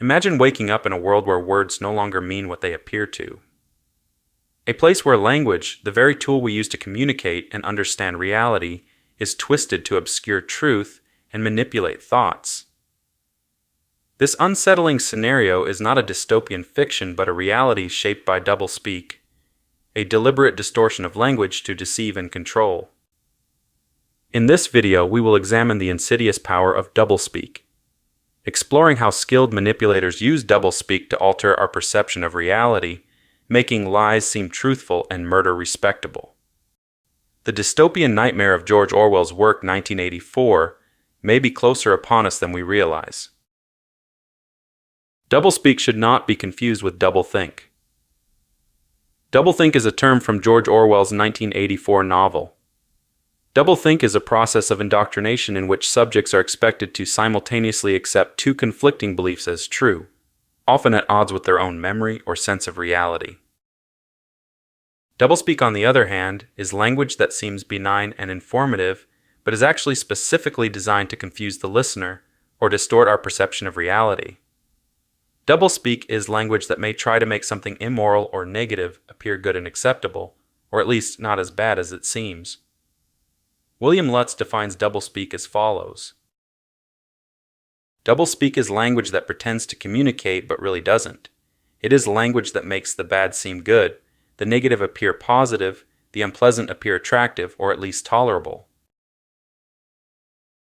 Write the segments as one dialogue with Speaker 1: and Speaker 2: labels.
Speaker 1: Imagine waking up in a world where words no longer mean what they appear to. A place where language, the very tool we use to communicate and understand reality, is twisted to obscure truth and manipulate thoughts. This unsettling scenario is not a dystopian fiction but a reality shaped by doublespeak, a deliberate distortion of language to deceive and control. In this video, we will examine the insidious power of doublespeak, exploring how skilled manipulators use doublespeak to alter our perception of reality, making lies seem truthful and murder respectable. The dystopian nightmare of George Orwell's work 1984 may be closer upon us than we realize. Doublespeak should not be confused with doublethink. Doublethink is a term from George Orwell's 1984 novel. Doublethink is a process of indoctrination in which subjects are expected to simultaneously accept two conflicting beliefs as true, often at odds with their own memory or sense of reality. Doublespeak, on the other hand, is language that seems benign and informative, but is actually specifically designed to confuse the listener or distort our perception of reality. Doublespeak is language that may try to make something immoral or negative appear good and acceptable, or at least not as bad as it seems. William Lutz defines doublespeak as follows. Doublespeak is language that pretends to communicate but really doesn't. It is language that makes the bad seem good, the negative appear positive, the unpleasant appear attractive or at least tolerable.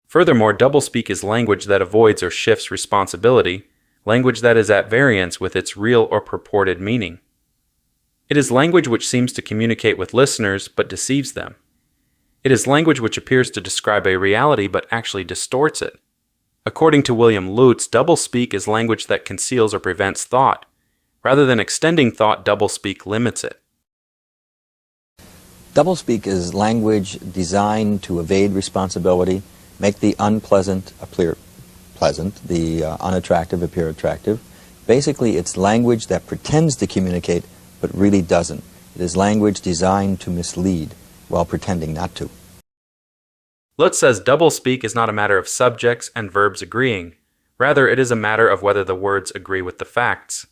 Speaker 1: Furthermore, doublespeak is language that avoids or shifts responsibility, language that is at variance with its real or purported meaning. It is language which seems to communicate with listeners but deceives them. It is language which appears to describe a reality but actually distorts it. According to William Lutz, doublespeak is language that conceals or prevents thought. Rather than extending thought, doublespeak limits it.
Speaker 2: Doublespeak is language designed to evade responsibility, make the unpleasant appear pleasant, the unattractive appear attractive. Basically, it's language that pretends to communicate but really doesn't. It is language designed to mislead while pretending not to.
Speaker 1: Lutz says doublespeak is not a matter of subjects and verbs agreeing. Rather, it is a matter of whether the words agree with the facts.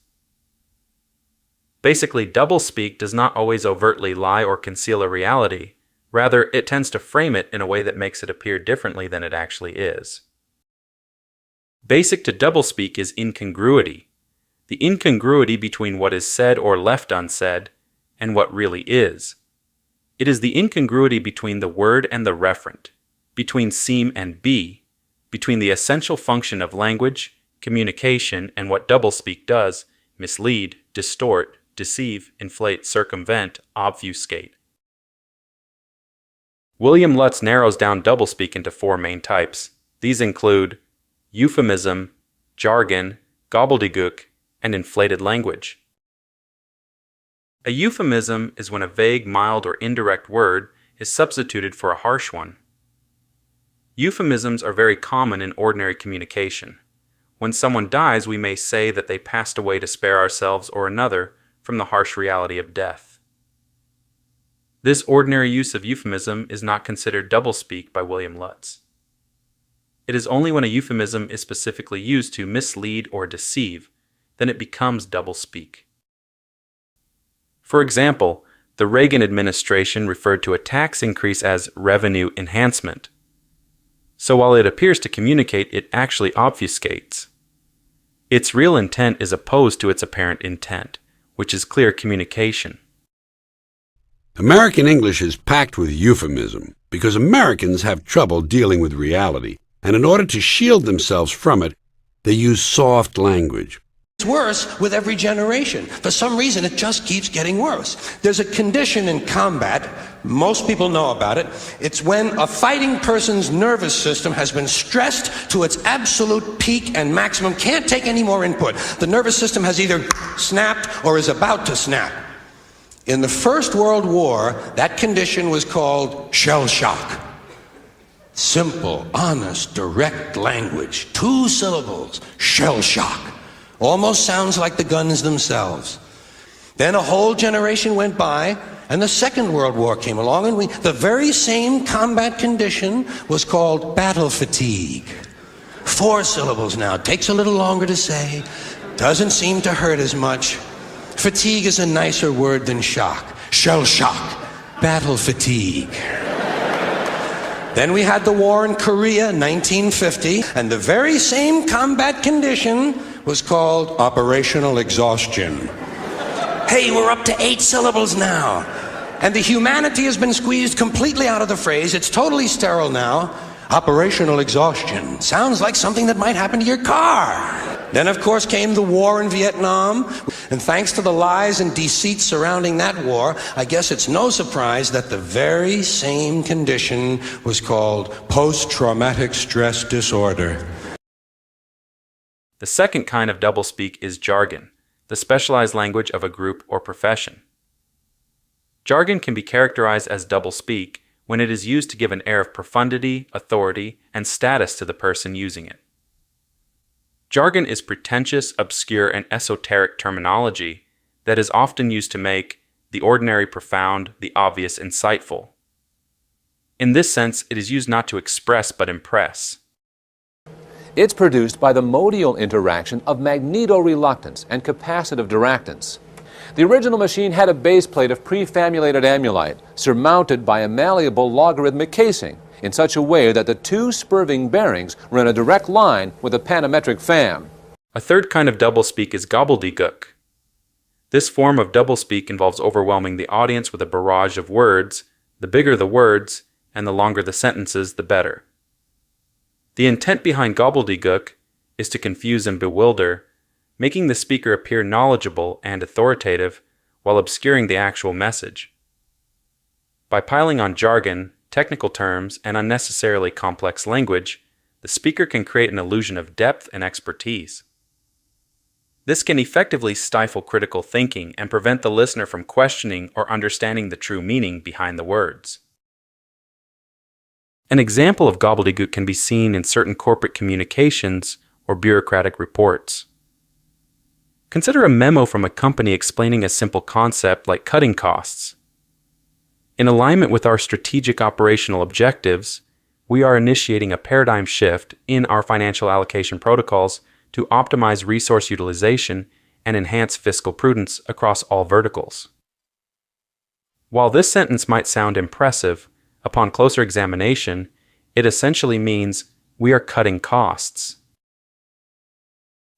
Speaker 1: Basically, doublespeak does not always overtly lie or conceal a reality. Rather, it tends to frame it in a way that makes it appear differently than it actually is. Basic to doublespeak is incongruity, the incongruity between what is said or left unsaid and what really is. It is the incongruity between the word and the referent, between seem and be, between the essential function of language, communication, and what doublespeak does: mislead, distort, deceive, inflate, circumvent, obfuscate. William Lutz narrows down doublespeak into four main types. These include euphemism, jargon, gobbledygook, and inflated language. A euphemism is when a vague, mild, or indirect word is substituted for a harsh one. Euphemisms are very common in ordinary communication. When someone dies, we may say that they passed away to spare ourselves or another from the harsh reality of death. This ordinary use of euphemism is not considered doublespeak by William Lutz. It is only when a euphemism is specifically used to mislead or deceive, then it becomes doublespeak. For example, the Reagan administration referred to a tax increase as revenue enhancement. So while it appears to communicate, it actually obfuscates. Its real intent is opposed to its apparent intent, which is clear communication.
Speaker 3: American English is packed with euphemism because Americans have trouble dealing with reality, and in order to shield themselves from it, they use soft language.
Speaker 4: It's worse with every generation. For some reason, it just keeps getting worse. There's a condition in combat, most people know about it. It's when a fighting person's nervous system has been stressed to its absolute peak and maximum, can't take any more input. The nervous system has either snapped or is about to snap. In the First World War, that condition was called shell shock. Simple, honest, direct language, 2 syllables, shell shock. Almost sounds like the guns themselves. Then a whole generation went by, and the Second World War came along, and the very same combat condition was called battle fatigue. 4 syllables now. Takes a little longer to say. Doesn't seem to hurt as much. Fatigue is a nicer word than shock. Shell shock. Battle fatigue. Then we had the war in Korea, 1950, and the very same combat condition was called operational exhaustion. Hey, we're up to 8 syllables now. And the humanity has been squeezed completely out of the phrase. It's totally sterile now. Operational exhaustion. Sounds like something that might happen to your car. Then, of course, came the war in Vietnam. And thanks to the lies and deceit surrounding that war, I guess it's no surprise that the very same condition was called post-traumatic stress disorder.
Speaker 1: The second kind of doublespeak is jargon, the specialized language of a group or profession. Jargon can be characterized as doublespeak when it is used to give an air of profundity, authority, and status to the person using it. Jargon is pretentious, obscure, and esoteric terminology that is often used to make the ordinary profound, the obvious insightful. In this sense, it is used not to express but impress.
Speaker 5: It's produced by the modial interaction of magnetoreluctance and capacitive diractance. The original machine had a base plate of prefamulated amulite surmounted by a malleable logarithmic casing in such a way that the 2 spurving bearings were in a direct line with a panometric fam.
Speaker 1: A third kind of doublespeak is gobbledygook. This form of doublespeak involves overwhelming the audience with a barrage of words. The bigger the words, and the longer the sentences, the better. The intent behind gobbledygook is to confuse and bewilder, making the speaker appear knowledgeable and authoritative while obscuring the actual message. By piling on jargon, technical terms, and unnecessarily complex language, the speaker can create an illusion of depth and expertise. This can effectively stifle critical thinking and prevent the listener from questioning or understanding the true meaning behind the words. An example of gobbledygook can be seen in certain corporate communications or bureaucratic reports. Consider a memo from a company explaining a simple concept like cutting costs. In alignment with our strategic operational objectives, we are initiating a paradigm shift in our financial allocation protocols to optimize resource utilization and enhance fiscal prudence across all verticals. While this sentence might sound impressive, upon closer examination, it essentially means we are cutting costs.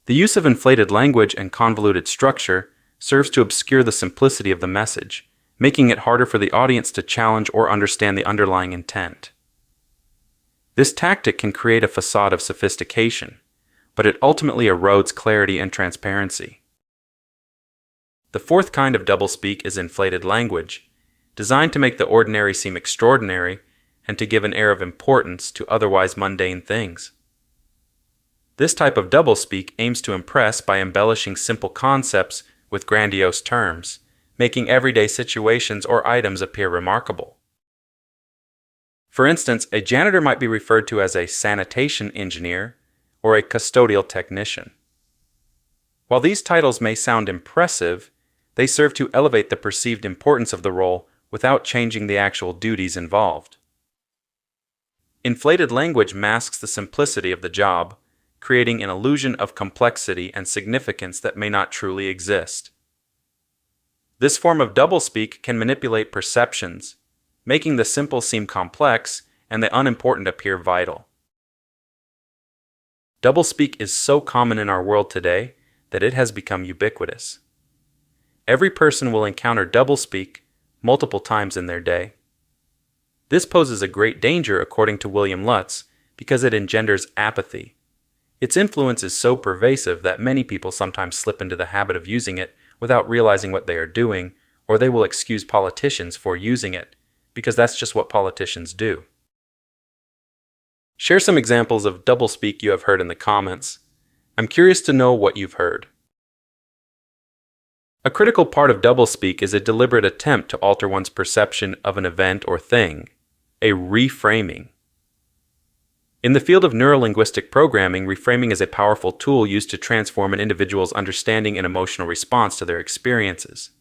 Speaker 1: The use of inflated language and convoluted structure serves to obscure the simplicity of the message, making it harder for the audience to challenge or understand the underlying intent. This tactic can create a facade of sophistication, but it ultimately erodes clarity and transparency. The fourth kind of doublespeak is inflated language, designed to make the ordinary seem extraordinary and to give an air of importance to otherwise mundane things. This type of doublespeak aims to impress by embellishing simple concepts with grandiose terms, making everyday situations or items appear remarkable. For instance, a janitor might be referred to as a sanitation engineer or a custodial technician. While these titles may sound impressive, they serve to elevate the perceived importance of the role without changing the actual duties involved. Inflated language masks the simplicity of the job, creating an illusion of complexity and significance that may not truly exist. This form of doublespeak can manipulate perceptions, making the simple seem complex and the unimportant appear vital. Doublespeak is so common in our world today that it has become ubiquitous. Every person will encounter doublespeak multiple times in their day. This poses a great danger, according to William Lutz, because it engenders apathy. Its influence is so pervasive that many people sometimes slip into the habit of using it without realizing what they are doing, or they will excuse politicians for using it, because that's just what politicians do. Share some examples of doublespeak you have heard in the comments. I'm curious to know what you've heard. A critical part of doublespeak is a deliberate attempt to alter one's perception of an event or thing, a reframing. In the field of neurolinguistic programming, reframing is a powerful tool used to transform an individual's understanding and emotional response to their experiences.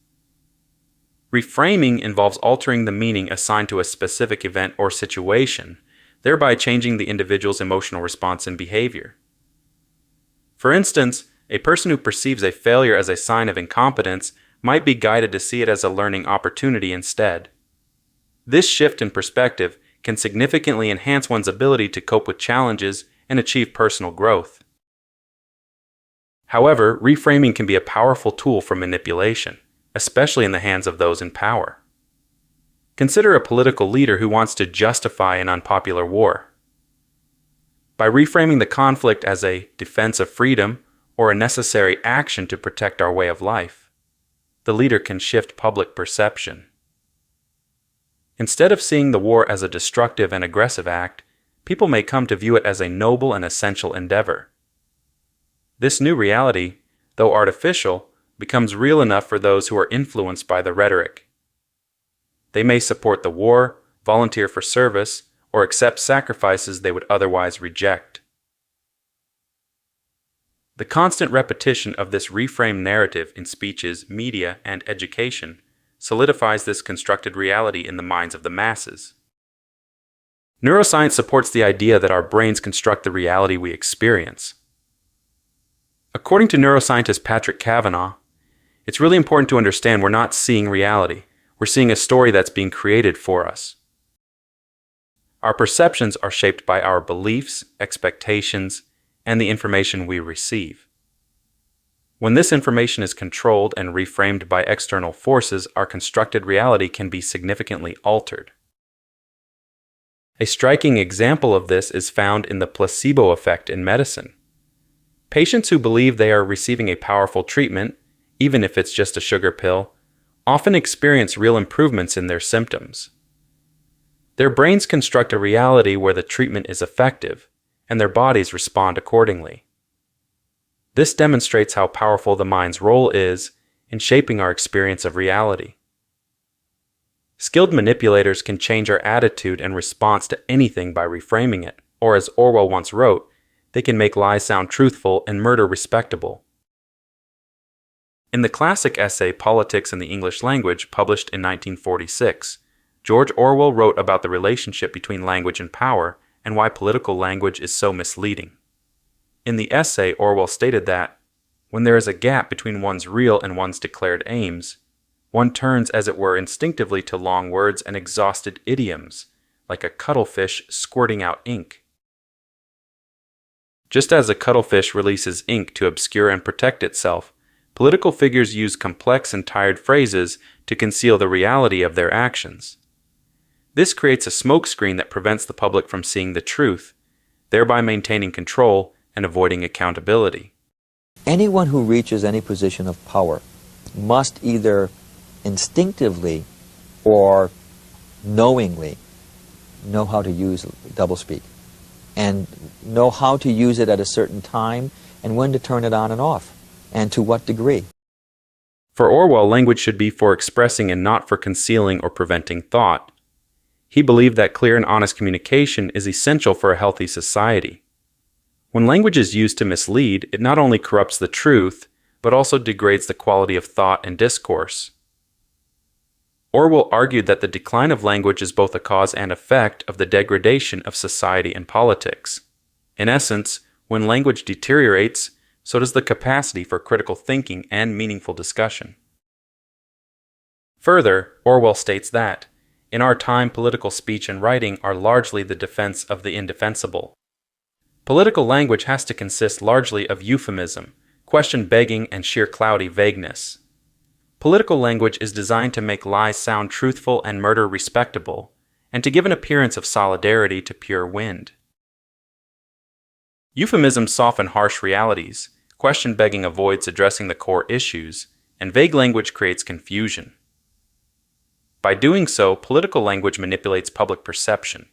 Speaker 1: Reframing involves altering the meaning assigned to a specific event or situation, thereby changing the individual's emotional response and behavior. For instance, a person who perceives a failure as a sign of incompetence might be guided to see it as a learning opportunity instead. This shift in perspective can significantly enhance one's ability to cope with challenges and achieve personal growth. However, reframing can be a powerful tool for manipulation, especially in the hands of those in power. Consider a political leader who wants to justify an unpopular war. By reframing the conflict as a defense of freedom or a necessary action to protect our way of life, the leader can shift public perception. Instead of seeing the war as a destructive and aggressive act, people may come to view it as a noble and essential endeavor. This new reality, though artificial, becomes real enough for those who are influenced by the rhetoric. They may support the war, volunteer for service, or accept sacrifices they would otherwise reject. The constant repetition of this reframed narrative in speeches, media, and education solidifies this constructed reality in the minds of the masses. Neuroscience supports the idea that our brains construct the reality we experience. According to neuroscientist Patrick Kavanagh, it's really important to understand we're not seeing reality. We're seeing a story that's being created for us. Our perceptions are shaped by our beliefs, expectations, and the information we receive. When this information is controlled and reframed by external forces, our constructed reality can be significantly altered. A striking example of this is found in the placebo effect in medicine. Patients who believe they are receiving a powerful treatment, even if it's just a sugar pill, often experience real improvements in their symptoms. Their brains construct a reality where the treatment is effective, and their bodies respond accordingly. This demonstrates how powerful the mind's role is in shaping our experience of reality. Skilled manipulators can change our attitude and response to anything by reframing it, or as Orwell once wrote, they can make lies sound truthful and murder respectable. In the classic essay Politics in the English Language, published in 1946, George Orwell wrote about the relationship between language and power and why political language is so misleading. In the essay, Orwell stated that, when there is a gap between one's real and one's declared aims, one turns as it were instinctively to long words and exhausted idioms, like a cuttlefish squirting out ink. Just as a cuttlefish releases ink to obscure and protect itself, political figures use complex and tired phrases to conceal the reality of their actions. This creates a smokescreen that prevents the public from seeing the truth, thereby maintaining control and avoiding accountability.
Speaker 2: Anyone who reaches any position of power must either instinctively or knowingly know how to use doublespeak and know how to use it at a certain time and when to turn it on and off, and to what degree.
Speaker 1: For Orwell, language should be for expressing and not for concealing or preventing thought. He believed that clear and honest communication is essential for a healthy society. When language is used to mislead, it not only corrupts the truth, but also degrades the quality of thought and discourse. Orwell argued that the decline of language is both a cause and effect of the degradation of society and politics. In essence, when language deteriorates, so does the capacity for critical thinking and meaningful discussion. Further, Orwell states that, in our time, political speech and writing are largely the defense of the indefensible. Political language has to consist largely of euphemism, question-begging, and sheer cloudy vagueness. Political language is designed to make lies sound truthful and murder respectable, and to give an appearance of solidarity to pure wind. Euphemisms soften harsh realities, question-begging avoids addressing the core issues, and vague language creates confusion. By doing so, political language manipulates public perception,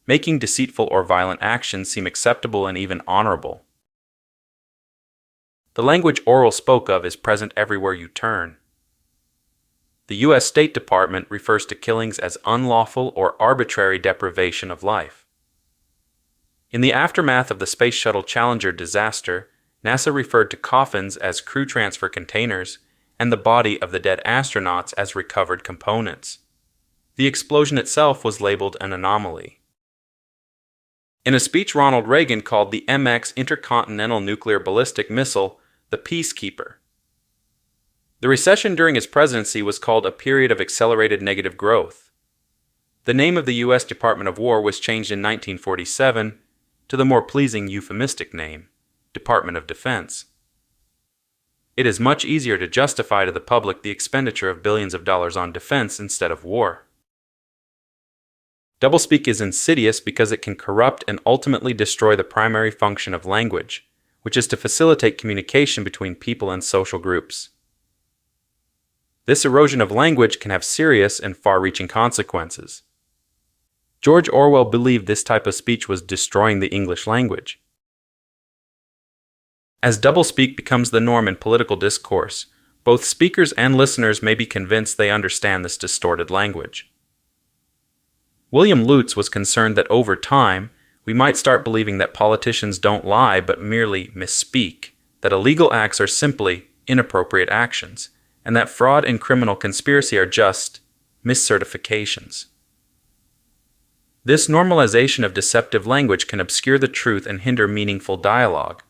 Speaker 1: making deceitful or violent actions seem acceptable and even honorable. The language Orwell spoke of is present everywhere you turn. The U.S. State Department refers to killings as unlawful or arbitrary deprivation of life. In the aftermath of the Space Shuttle Challenger disaster, NASA referred to coffins as crew transfer containers and the body of the dead astronauts as recovered components. The explosion itself was labeled an anomaly. In a speech, Ronald Reagan called the MX intercontinental nuclear ballistic missile the Peacekeeper. The recession during his presidency was called a period of accelerated negative growth. The name of the U.S. Department of War was changed in 1947 to the more pleasing euphemistic name, Department of Defense. It is much easier to justify to the public the expenditure of billions of dollars on defense instead of war. Doublespeak is insidious because it can corrupt and ultimately destroy the primary function of language, which is to facilitate communication between people and social groups. This erosion of language can have serious and far-reaching consequences. George Orwell believed this type of speech was destroying the English language. As doublespeak becomes the norm in political discourse, both speakers and listeners may be convinced they understand this distorted language. William Lutz was concerned that over time, we might start believing that politicians don't lie but merely misspeak, that illegal acts are simply inappropriate actions, and that fraud and criminal conspiracy are just miscertifications. This normalization of deceptive language can obscure the truth and hinder meaningful dialogue,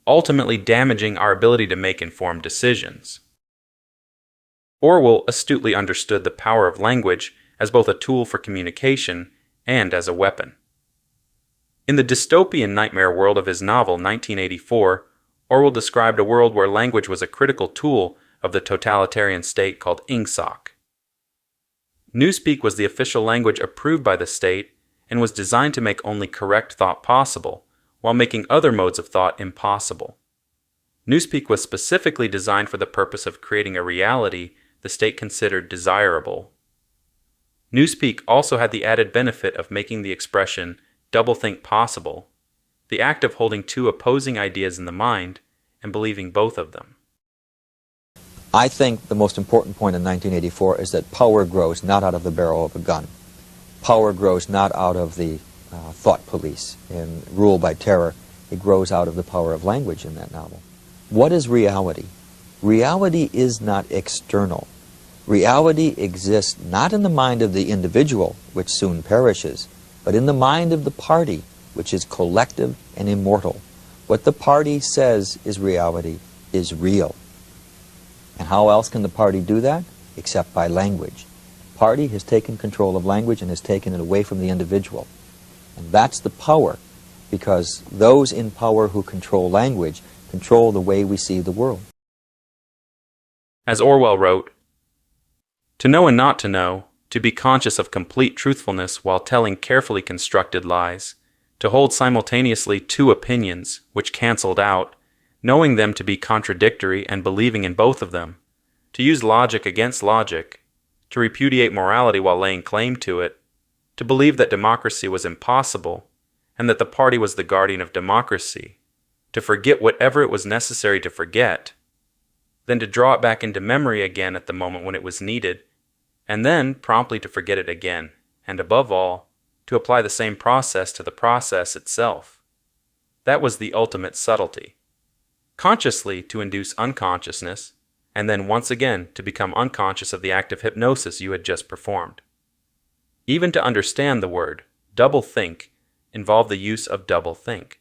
Speaker 1: ultimately damaging our ability to make informed decisions. Orwell astutely understood the power of language as both a tool for communication and as a weapon. In the dystopian nightmare world of his novel 1984, Orwell described a world where language was a critical tool of the totalitarian state called Ingsoc. Newspeak was the official language approved by the state and was designed to make only correct thought possible, while making other modes of thought impossible. Newspeak was specifically designed for the purpose of creating a reality the state considered desirable. Newspeak also had the added benefit of making the expression doublethink possible, the act of holding two opposing ideas in the mind and believing both of them.
Speaker 2: I think the most important point in 1984 is that power grows not out of the barrel of a gun. Power grows not out of the thought police and rule by terror. It grows out of the power of language in that novel. What is reality? Reality is not external. Reality exists not in the mind of the individual, which soon perishes, but in the mind of the party, which is collective and immortal. What the party says is reality is real. And how else can the party do that? Except by language. The party has taken control of language and has taken it away from the individual. And that's the power, because those in power who control language control the way we see the world.
Speaker 1: As Orwell wrote, "To know and not to know, to be conscious of complete truthfulness while telling carefully constructed lies, to hold simultaneously two opinions which cancelled out, knowing them to be contradictory and believing in both of them, to use logic against logic, to repudiate morality while laying claim to it, to believe that democracy was impossible and that the party was the guardian of democracy, to forget whatever it was necessary to forget, then to draw it back into memory again at the moment when it was needed, and then promptly to forget it again, and above all, to apply the same process to the process itself. That was the ultimate subtlety. Consciously to induce unconsciousness, and then once again to become unconscious of the act of hypnosis you had just performed. Even to understand the word, doublethink, involved the use of doublethink.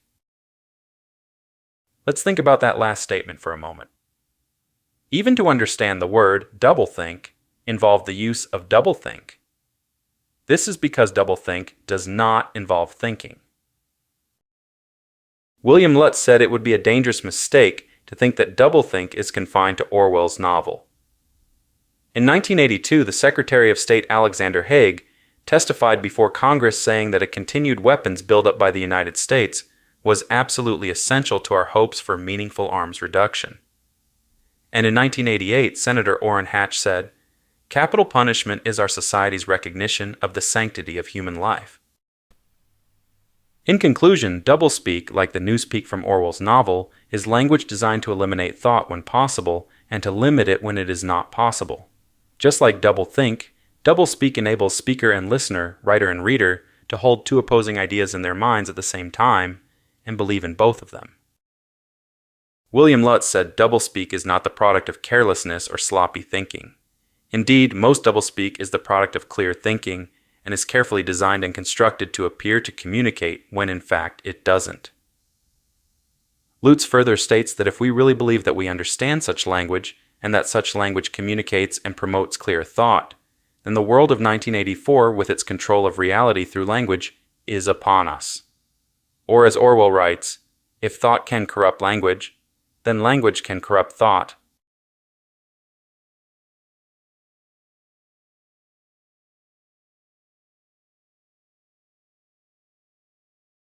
Speaker 1: Let's think about that last statement for a moment. Even to understand the word, doublethink, involved the use of doublethink. This is because doublethink does not involve thinking. William Lutz said it would be a dangerous mistake to think that doublethink is confined to Orwell's novel. In 1982, the Secretary of State Alexander Haig testified before Congress saying that a continued weapons buildup by the United States was absolutely essential to our hopes for meaningful arms reduction. And in 1988, Senator Orrin Hatch said, "Capital punishment is our society's recognition of the sanctity of human life." In conclusion, doublespeak, like the newspeak from Orwell's novel, is language designed to eliminate thought when possible and to limit it when it is not possible. Just like doublethink, doublespeak enables speaker and listener, writer and reader, to hold two opposing ideas in their minds at the same time and believe in both of them. William Lutz said doublespeak is not the product of carelessness or sloppy thinking. Indeed, most doublespeak is the product of clear thinking and is carefully designed and constructed to appear to communicate when in fact it doesn't. Lutz further states that if we really believe that we understand such language, and that such language communicates and promotes clear thought, then the world of 1984, with its control of reality through language, is upon us. Or as Orwell writes, if thought can corrupt language, then language can corrupt thought,